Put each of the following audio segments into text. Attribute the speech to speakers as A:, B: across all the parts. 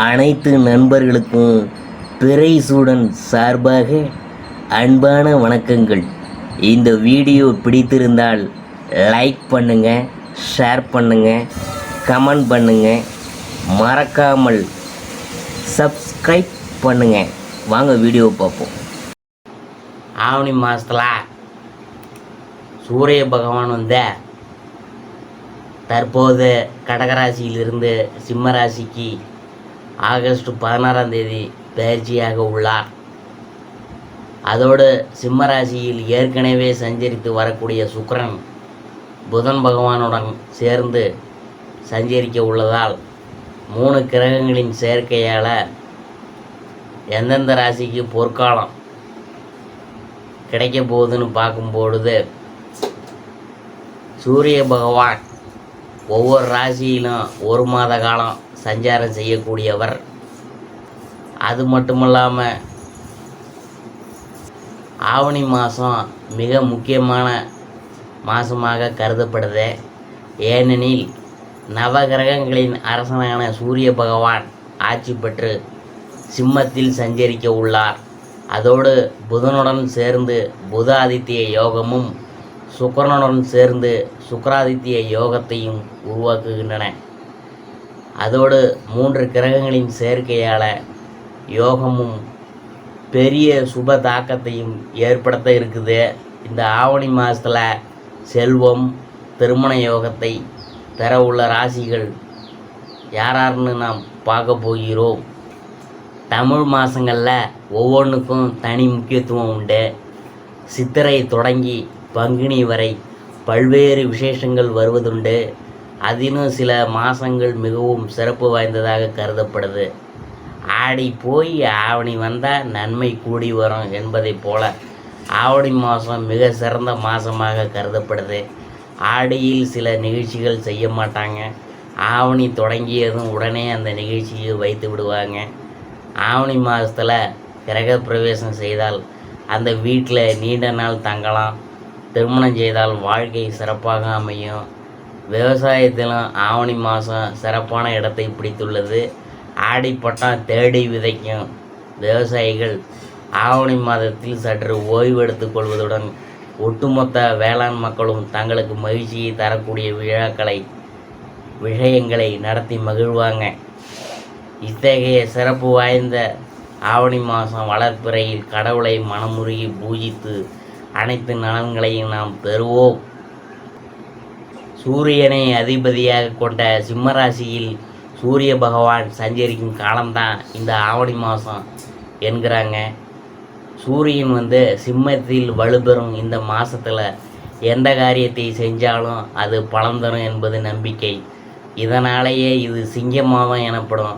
A: அனைத்து நண்பர்களுக்கும் பிறைசூடன் சார்பாக அன்பான வணக்கங்கள். இந்த வீடியோ பிடித்திருந்தால் லைக் பண்ணுங்கள், ஷேர் பண்ணுங்கள், கமெண்ட் பண்ணுங்கள், மறக்காமல் சப்ஸ்கிரைப் பண்ணுங்கள். வாங்க வீடியோ பார்ப்போம்.
B: ஆவணி மாதத்தில் சூரிய பகவான் தற்போது கடகராசியிலிருந்து சிம்ம ராசிக்கு ஆகஸ்ட் 16ஆம் தேதி பயிற்சியாக உள்ளார். அதோடு சிம்ம ராசியில் ஏற்கனவே சஞ்சரித்து வரக்கூடிய சுக்கிரன் புதன் பகவானுடன் சேர்ந்து சஞ்சரிக்க உள்ளதால் 3 கிரகங்களின் சேர்க்கையால் எந்தெந்த ராசிக்கு பொற்காலம் கிடைக்க போகுதுன்னு பார்க்கும்பொழுது, சூரிய பகவான் ஒவ்வொரு ராசியிலும் 1 மாத காலம் சஞ்சாரம் செய்யக்கூடியவர். அது மட்டுமல்லாமல் ஆவணி மாதம் மிக முக்கியமான மாதமாக கருதப்படுது. ஏனெனில் நவகிரகங்களின் அரசனான சூரிய பகவான் ஆட்சி பெற்று சிம்மத்தில் சஞ்சரிக்க உள்ளார். அதோடு புதனுடன் சேர்ந்து புத ஆதித்ய யோகமும் சுக்கிரனுடன் சேர்ந்து சுக்கிராதித்ய யோகத்தையும் உருவாக்குகின்றன. அதோடு 3 கிரகங்களின் சேர்க்கையால் யோகமும் பெரிய சுப தாக்கத்தையும் ஏற்படுத்த இருக்குது. இந்த ஆவணி மாதத்தில் செல்வம், திருமண யோகத்தை பெற உள்ள ராசிகள் யாராருன்னு நாம் பார்க்க போகிறோம். தமிழ் மாதங்களில் ஒவ்வொன்றுக்கும் தனி முக்கியத்துவம் உண்டு. சித்திரை தொடங்கி பங்குனி வரை பல்வேறு விசேஷங்கள் வருவதுண்டு. அதிலும் சில மாதங்கள் மிகவும் சிறப்பு வாய்ந்ததாக கருதப்படுது. ஆடி போய் ஆவணி வந்தால் நன்மை கூடி வரும் என்பதைப் போல ஆவணி மாதம் மிக சிறந்த மாதமாக கருதப்படுது. ஆடியில் சில நிகழ்ச்சிகள் செய்ய மாட்டாங்க. ஆவணி தொடங்கியதும் உடனே அந்த நிகழ்ச்சியை வைத்து விடுவாங்க. ஆவணி மாதத்தில் கிரக பிரவேசம் செய்தால் அந்த வீட்டில் நீண்ட நாள் தங்கலாம். திருமணம் செய்தால் வாழ்க்கை சிறப்பாக அமையும். விவசாயத்திலும் ஆவணி மாதம் சிறப்பான இடத்தை பிடித்துள்ளது. ஆடிப்பட்டம் தேடி விதைக்கும் விவசாயிகள் ஆவணி மாதத்தில் சற்று ஓய்வு எடுத்துக் கொள்வதுடன் ஒட்டுமொத்த வேளாண் மக்களும் தங்களுக்கு மகிழ்ச்சியை தரக்கூடிய விஷயங்களை நடத்தி மகிழ்வாங்க. இத்தகைய சிறப்பு வாய்ந்த ஆவணி மாதம் வளர்ப்பிறையில் கடவுளை மனமுருகி பூஜித்து அனைத்து நலன்களையும் நாம் பெறுவோம். சூரியனை அதிபதியாக கொண்ட சிம்மராசியில் சூரிய பகவான் சஞ்சரிக்கும் காலம்தான் இந்த ஆவணி மாதம் என்கிறாங்க. சூரியன் சிம்மத்தில் வலுப்பெறும் இந்த மாதத்தில் எந்த காரியத்தை செஞ்சாலும் அது பலன் தரும் என்பது நம்பிக்கை. இதனாலேயே இது சிங்க மாதம் எனப்படும்.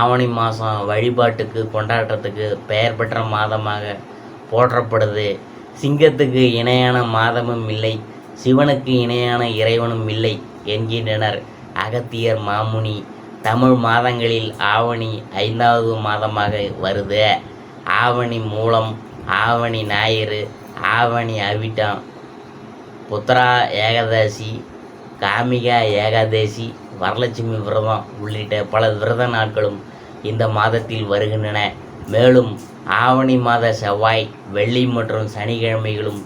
B: ஆவணி மாதம் வழிபாட்டுக்கு கொண்டாட்டத்துக்கு பெயர் பெற்ற மாதமாக போற்றப்படுது. சிங்கத்துக்கு இணையான மாதமும் இல்லை, சிவனுக்கு இணையான இறைவனும் இல்லை என்கின்றனர் அகத்தியர் மாமுனி. தமிழ் மாதங்களில் ஆவணி 5வது மாதமாக வருது. ஆவணி மூலம், ஆவணி ஞாயிறு, ஆவணி அவிட்டம், புத்ரா ஏகாதசி, காமிகா ஏகாதசி, வரலட்சுமி விரதம் உள்ளிட்ட பல விரத நாட்களும் இந்த மாதத்தில் வருகின்றன. மேலும் ஆவணி மாத செவ்வாய், வெள்ளி மற்றும் சனிக்கிழமைகளும்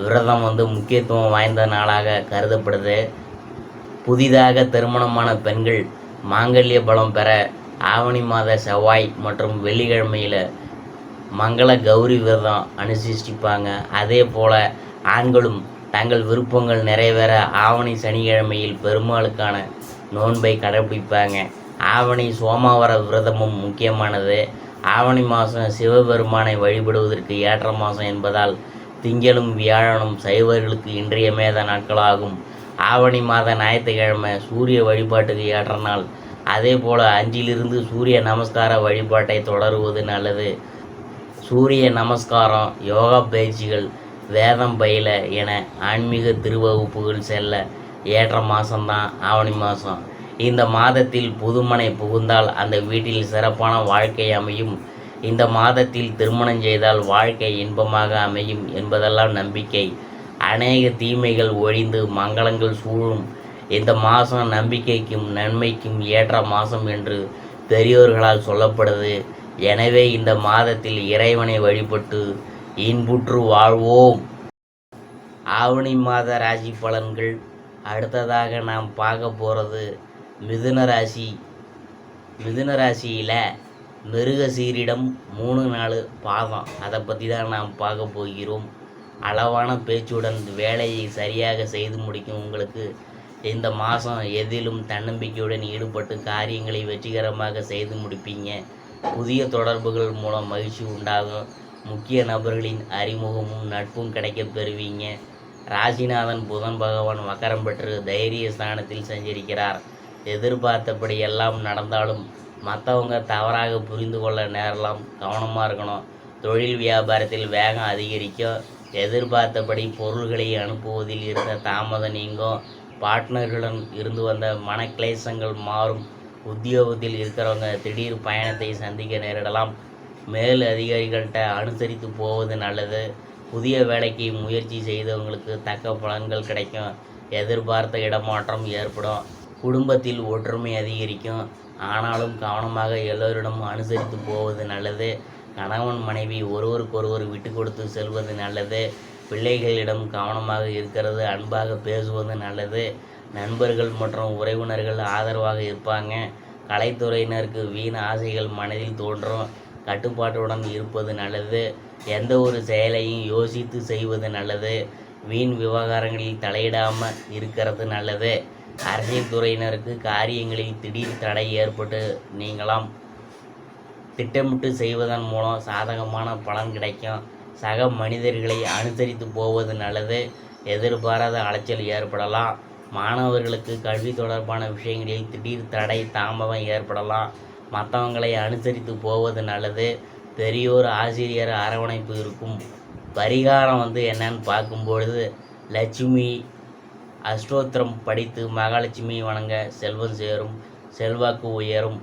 B: விரதம் முக்கியத்துவம் வாய்ந்த நாளாக கருதப்படுது. புதிதாக திருமணமான பெண்கள் மாங்கல்ய பலம் பெற ஆவணி மாத செவ்வாய் மற்றும் வெள்ளிக்கிழமையில் மங்கள கௌரி விரதம் அனுஷ்டிப்பாங்க. அதே போல் ஆண்களும் தங்கள் விருப்பங்கள் நிறைவேற ஆவணி சனிக்கிழமையில் பெருமாளுக்கான நோன்பை கடைபிடிப்பாங்க. ஆவணி சோமவார விரதமும் முக்கியமானது. ஆவணி மாதம் சிவபெருமானை வழிபடுவதற்கு ஏற்ற மாதம் என்பதால் திங்களும் வியாழனும் சைவர்களுக்கு இன்றியமையாத நாட்களாகும். ஆவணி மாத ஞாயிற்றுக்கிழமை சூரிய வழிபாட்டுக்கு ஏற்ற நாள். அதே போல் 5லிருந்து சூரிய நமஸ்கார வழிபாட்டை தொடருவது நல்லது. சூரிய நமஸ்காரம், யோகா பயிற்சிகள், வேதம் பயில என ஆன்மீக திருவகுப்புகள் செல்ல ஏற்ற மாதம்தான் ஆவணி மாதம். இந்த மாதத்தில் புதுமனை புகுந்தால் அந்த வீட்டில் சிறப்பான வாழ்க்கை அமையும். இந்த மாதத்தில் திருமணம் செய்தால் வாழ்க்கை இன்பமாக அமையும் என்பதெல்லாம் நம்பிக்கை. அநேக தீமைகள் ஒழிந்து மங்களங்கள் சூழும் இந்த மாதம் நம்பிக்கைக்கும் நன்மைக்கும் ஏற்ற மாதம் என்று பெரியோர்களால் சொல்லப்படுது. எனவே இந்த மாதத்தில் இறைவனை வழிபட்டு இன்புற்று வாழ்வோம். ஆவணி மாத ராசி பலன்கள். அடுத்ததாக நாம் பார்க்க போகிறது மிதுன ராசி. மிதுன ராசியில் மிருகசீரிடம் 3-4 பாதம், அதை பற்றி தான் நாம் பார்க்க போகிறோம். அளவான பேச்சுடன் வேலையை சரியாக செய்து முடிக்கும் உங்களுக்கு இந்த மாதம் எதிலும் தன்னம்பிக்கையுடன் ஈடுபட்டு காரியங்களை வெற்றிகரமாக செய்து முடிப்பீங்க. புதிய தொடர்புகள் மூலம் மகிழ்ச்சி உண்டாகும். முக்கிய நபர்களின் அறிமுகமும் நட்பும் கிடைக்கப் பெறுவீங்க. ராசிநாதன் புதன் பகவான் வக்கரம் பெற்று தைரிய ஸ்தானத்தில் சஞ்சரிக்கிறார். எதிர்பார்த்தபடி எல்லாம் நடந்தாலும் மற்றவங்க தவறாக புரிந்து கொள்ள நேரலாம். கவனமாக இருக்கணும். தொழில் வியாபாரத்தில் வேகம் அதிகரிக்கும். எதிர்பார்த்தபடி பொருள்களை அனுப்புவதில் இருந்த தாமதம் நீங்கும். பார்ட்னர்களுடன் இருந்து வந்த மனக்லேசங்கள் மாறும். உத்தியோகத்தில் இருக்கிறவங்க திடீர் பயணத்தை சந்திக்க நேரிடலாம். மேல் அதிகாரிகள்கிட்ட அனுசரித்து போவது நல்லது. புதிய வேலைக்கு முயற்சி செய்தவங்களுக்கு தக்க பலன்கள் கிடைக்கும். எதிர்பார்த்த இடமாற்றம் ஏற்படும். குடும்பத்தில் ஒற்றுமை அதிகரிக்கும். ஆனாலும் கவனமாக எல்லோரிடமும் அனுசரித்து போவது நல்லது. கணவன் மனைவி ஒருவருக்கொருவர் விட்டு கொடுத்து செல்வது நல்லது. பிள்ளைகளிடம் கவனமாக இருக்கிறது. அன்பாக பேசுவது நல்லது. நண்பர்கள் மற்றும் உறவினர்கள் ஆதரவாக இருப்பாங்க. கலைத்துறையினருக்கு வீண் ஆசைகள் மனதில் தோன்றும். கட்டுப்பாட்டுடன் இருப்பது நல்லது. எந்த ஒரு செயலையும் யோசித்து செய்வது நல்லது. வீண் விவகாரங்களில் தலையிடாமல் இருக்கிறது நல்லது. அரசியல் துறையினருக்கு காரியங்களில் திடீர் தடை ஏற்பட்டு நீங்களாம். திட்டமிட்டு செய்வதன் மூலம் சாதகமான பலன் கிடைக்கும். சக மனிதர்களை அனுசரித்து போவது நல்லது. எதிர்பாராத அலைச்சல் ஏற்படலாம். மாணவர்களுக்கு கல்வி தொடர்பான விஷயங்களில் திடீர் தடை தாமதம் ஏற்படலாம். மற்றவங்களை அனுசரித்து போவது நல்லது. பெரியோர் ஆசிரியர் அரவணைப்பு இருக்கும். பரிகாரம் என்னன்னு பார்க்கும்பொழுது லட்சுமி அஷ்டோத்திரம் படித்து மகாலட்சுமி வணங்க செல்வம் சேரும், செல்வாக்கு உயரும்.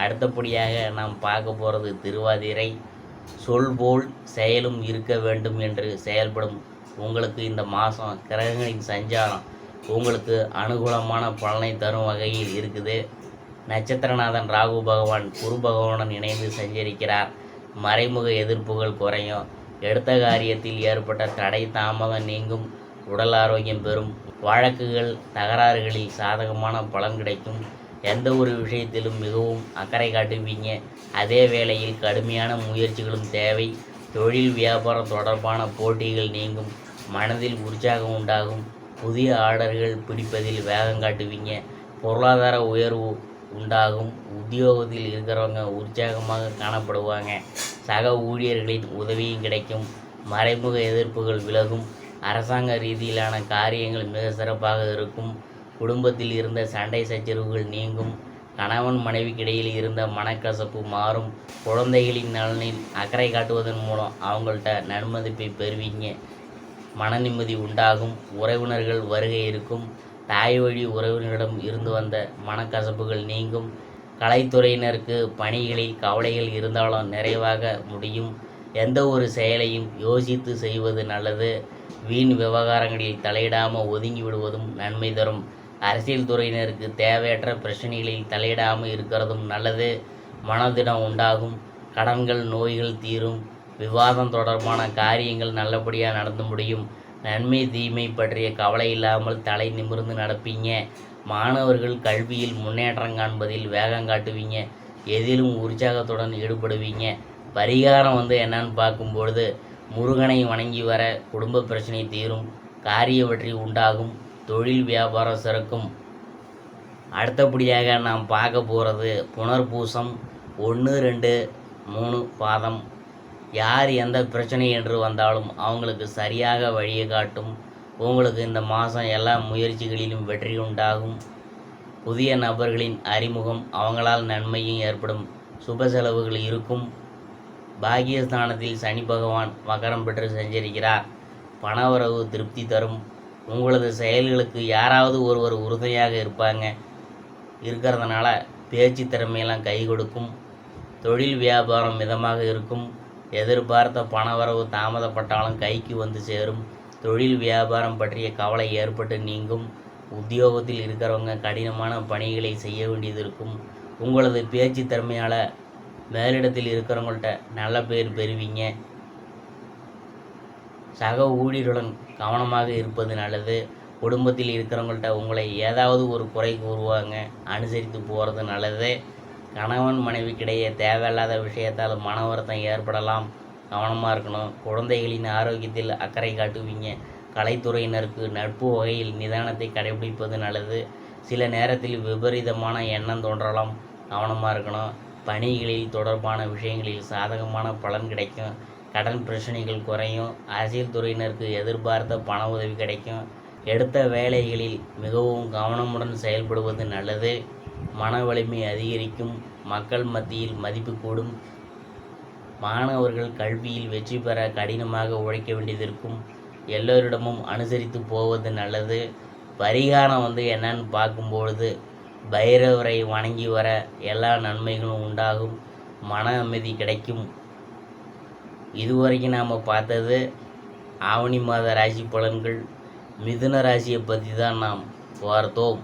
B: அடுத்தபடியாக நாம் பார்க்க போகிறது திருவாதிரை. சொல் போல் செயலும் இருக்க வேண்டும் என்று செயல்படும் உங்களுக்கு இந்த மாதம் கிரகங்களின் சஞ்சாரம் உங்களுக்கு அனுகூலமான பலனை தரும் வகையில் இருக்குது. நட்சத்திரநாதன் ராகு பகவான் குரு பகவானுடன் இணைந்து சஞ்சரிக்கிறார். மறைமுக எதிர்ப்புகள் குறையும். எடுத்த காரியத்தில் ஏற்பட்ட தடை தாமதம் நீங்கும். உடல் ஆரோக்கியம் பெறும். வழக்குகள் தகராறுகளில் சாதகமான பலன் கிடைக்கும். எந்த ஒரு விஷயத்திலும் மிகவும் அக்கறை காட்டுவீங்க. அதே வேளையில் கடுமையான முயற்சிகளும் தேவை. தொழில் வியாபாரம் தொடர்பான போட்டிகள் நீங்கும். மனதில் உற்சாகம் உண்டாகும். புதிய ஆர்டர்கள் பிடிப்பதில் வேகம் காட்டுவீங்க. பொருளாதார உயர்வு உண்டாகும். உத்தியோகத்தில் இருக்கிறவங்க உற்சாகமாக காணப்படுவாங்க. சக ஊழியர்களின் உதவியும் கிடைக்கும். மறைமுக எதிர்ப்புகள் விலகும். அரசாங்க ரீதியிலான காரியங்கள் மிக சிறப்பாக இருக்கும். குடும்பத்தில் இருந்த சண்டை சச்சரவுகள் நீங்கும். கணவன் மனைவிக்கிடையில் இருந்த மனக்கசப்பு மாறும். குழந்தைகளின் நலனில் அக்கறை காட்டுவதன் மூலம் அவங்கள்ட்ட நன்மதிப்பை பெறுவீங்க. மன நிம்மதி உண்டாகும். உறவினர்கள் வருகை இருக்கும். தாய் வழி உறவினரிடம் இருந்து வந்த மனக்கசப்புகள் நீங்கும். கலைத்துறையினருக்கு பணிகளில் கவலைகள் இருந்தாலும் நிறைவாக முடியும். எந்த ஒரு செயலையும் யோசித்து செய்வது நல்லது. வீண் விவகாரங்களில் தலையிடாமல் ஒதுங்கி விடுவதும் நன்மை தரும். அரசியல் துறையினருக்கு தேவையற்ற பிரச்சனைகளில் தலையிடாமல் இருக்கிறதும் நல்லது. மனதிடம் உண்டாகும். கடன்கள் நோய்கள் தீரும். விவாதம் தொடர்பான காரியங்கள் நல்லபடியாக நடந்து முடியும். நன்மை தீமை பற்றிய கவலை இல்லாமல் தலை நிமிர்ந்து நடப்பீங்க. மாணவர்கள் கல்வியில் முன்னேற்றம் காண்பதில் வேகம் காட்டுவீங்க. எதிலும் உற்சாகத்துடன் ஈடுபடுவீங்க. பரிகாரம் என்னன்னு பார்க்கும்பொழுது முருகனை வணங்கி வர குடும்ப பிரச்சனை தீரும். காரிய வெற்றி உண்டாகும். தொழில் வியாபாரம் சிறக்கும். அடுத்தபடியாக நாம் பார்க்க போகிறது புனர்பூசம் 1, 2, 3 பாதம். யார் எந்த பிரச்சனை என்று வந்தாலும் அவங்களுக்கு சரியாக வழியை காட்டும். உங்களுக்கு இந்த மாதம் எல்லா முயற்சிகளிலும் வெற்றி உண்டாகும். புதிய நபர்களின் அறிமுகம் அவங்களால் நன்மையும் ஏற்படும். சுப செலவுகள் இருக்கும். பாக்கியஸ்தானத்தில் சனி பகவான் வக்கரம் பெற்று சஞ்சரிக்கிறார். பணவரவு திருப்தி தரும். உங்களது செயல்களுக்கு யாராவது ஒருவர் உறுதுணையாக இருக்கிறதுனால பேச்சு திறமையெல்லாம் கை கொடுக்கும். தொழில் வியாபாரம் மிதமாக இருக்கும். எதிர்பார்த்த பணவரவு தாமதப்பட்டாலும் கைக்கு வந்து சேரும். தொழில் வியாபாரம் பற்றிய கவலை ஏற்பட்டு நீங்கும். உத்தியோகத்தில் இருக்கிறவங்க கடினமான பணிகளை செய்ய வேண்டியது இருக்கும். உங்களது பேச்சு திறமையால் மேலிடத்தில் இருக்கிறவங்கள்ட்ட நல்ல பேர் பெறுவீங்க. சக ஊழியருடன் கவனமாக இருப்பது நல்லது. குடும்பத்தில் இருக்கிறவங்கள்ட்ட உங்களை ஏதாவது ஒரு குறை கூறுவாங்க, அனுசரித்து போகிறது நல்லது. கணவன் மனைவிக்கிடையே தேவையில்லாத விஷயத்தால் மன வருத்தம் ஏற்படலாம், கவனமாக இருக்கணும். குழந்தைகளின் ஆரோக்கியத்தில் அக்கறை காட்டுவீங்க. கலைத்துறையினருக்கு நட்பு வகையில் நிதானத்தை கடைபிடிப்பது நல்லது. சில நேரத்தில் விபரீதமான எண்ணம் தோன்றலாம், கவனமாக இருக்கணும். பணிகளில் தொடர்பான விஷயங்களில் சாதகமான பலன் கிடைக்கும். கடன் பிரச்சனைகள் குறையும். அரசியல் துறையினருக்கு எதிர்பார்த்த பண உதவி கிடைக்கும். எடுத்த வேலைகளில் மிகவும் கவனமுடன் செயல்படுவது நல்லது. மன வலிமை அதிகரிக்கும். மக்கள் மத்தியில் மதிப்பு கூடும். மாணவர்கள் கல்வியில் வெற்றி பெற கடினமாக உழைக்க வேண்டியதிருக்கும். எல்லோரிடமும் அனுசரித்து போவது நல்லது. பரிகாரம் என்னன்னு பார்க்கும்பொழுது, பைரவரை வணங்கி வர எல்லா நன்மைகளும் உண்டாகும், மன அமைதி கிடைக்கும். இதுவரைக்கும் நாம் பார்த்தது ஆவணி மாத ராசி பலன்கள். மிதுன ராசியை பற்றி தான் நாம் பார்த்தோம்.